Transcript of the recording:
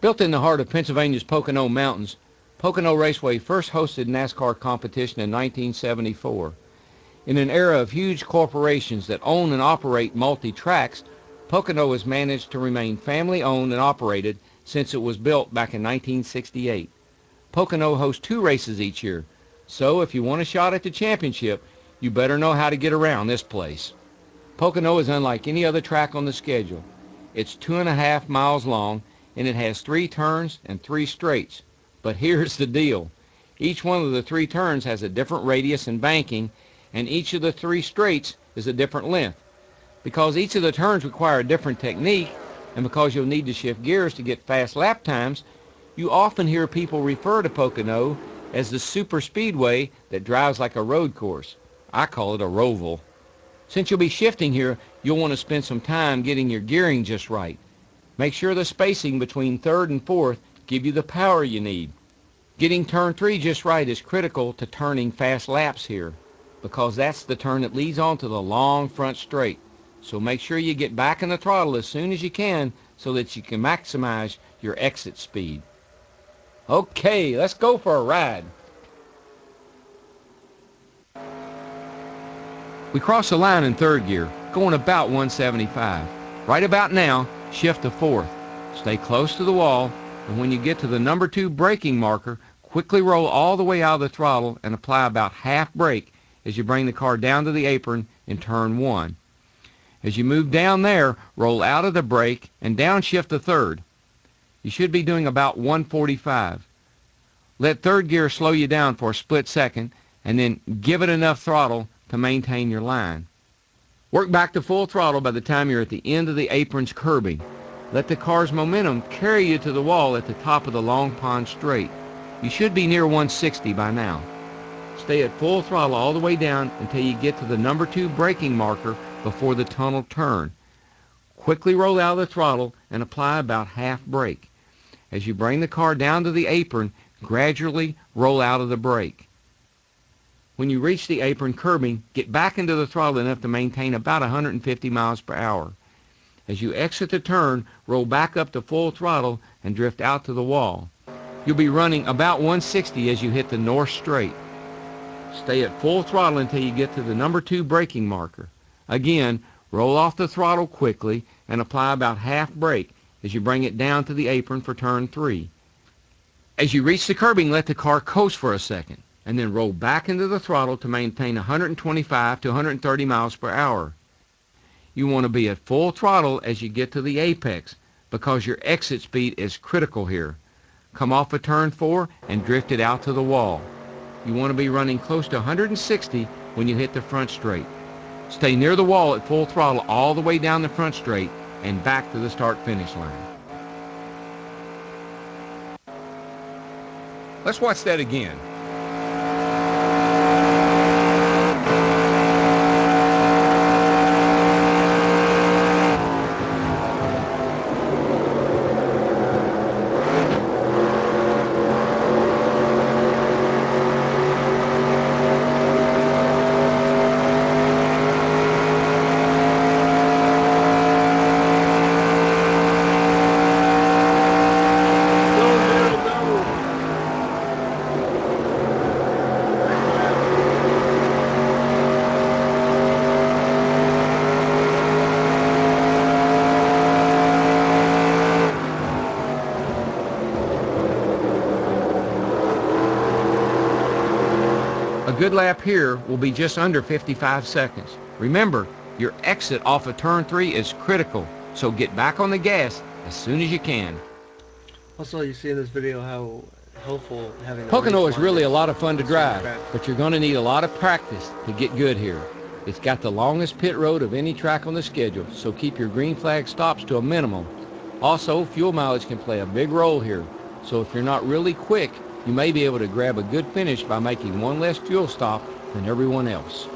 Built in the heart of Pennsylvania's Pocono Mountains, Pocono Raceway first hosted NASCAR competition in 1974. In an era of huge corporations that own and operate multi-tracks, Pocono has managed to remain family-owned and operated since it was built back in 1968. Pocono hosts 2 races each year, so if you want a shot at the championship, you better know how to get around this place. Pocono is unlike any other track on the schedule. It's 2.5 miles long, and it has 3 turns and 3 straights. But here's the deal. Each one of the 3 turns has a different radius and banking, and each of the 3 straights is a different length. Because each of the turns require a different technique, and because you'll need to shift gears to get fast lap times, you often hear people refer to Pocono as the super speedway that drives like a road course. I call it a roval. Since you'll be shifting here, you'll want to spend some time getting your gearing just right. Make sure the spacing between 3rd and 4th give you the power you need. Getting turn 3 just right is critical to turning fast laps here, because that's the turn that leads on to the long front straight. So make sure you get back in the throttle as soon as you can so that you can maximize your exit speed. Okay, let's go for a ride. We cross the line in 3rd gear, going about 175. Right about now, shift to 4th. Stay close to the wall, and when you get to the number 2 braking marker, quickly roll all the way out of the throttle and apply about half brake as you bring the car down to the apron in turn 1. As you move down there, roll out of the brake and downshift to 3rd. You should be doing about 145. Let 3rd gear slow you down for a split second, and then give it enough throttle to maintain your line. Work back to full throttle by the time you're at the end of the apron's curbing. Let the car's momentum carry you to the wall at the top of the Long Pond Straight. You should be near 160 by now. Stay at full throttle all the way down until you get to the number 2 braking marker before the tunnel turn. Quickly roll out of the throttle and apply about half brake. As you bring the car down to the apron, gradually roll out of the brake. When you reach the apron curbing, get back into the throttle enough to maintain about 150 miles per hour. As you exit the turn, roll back up to full throttle and drift out to the wall. You'll be running about 160 as you hit the North Straight. Stay at full throttle until you get to the number 2 braking marker. Again, roll off the throttle quickly and apply about half brake as you bring it down to the apron for turn 3. As you reach the curbing, let the car coast for a second, and then roll back into the throttle to maintain 125 to 130 miles per hour. You want to be at full throttle as you get to the apex, because your exit speed is critical here. Come off of turn 4 and drift it out to the wall. You want to be running close to 160 when you hit the front straight. Stay near the wall at full throttle all the way down the front straight and back to the start-finish line. Let's watch that again. A good lap here will be just under 55 seconds. Remember, your exit off of turn 3 is critical, so get back on the gas as soon as you can. Also, you see in this video how helpful having Pocono is really a lot of fun to drive, but you're going to need a lot of practice to get good here. It's got the longest pit road of any track on the schedule, so keep your green flag stops to a minimum. Also, fuel mileage can play a big role here, so if you're not really quick, you may be able to grab a good finish by making one less fuel stop than everyone else.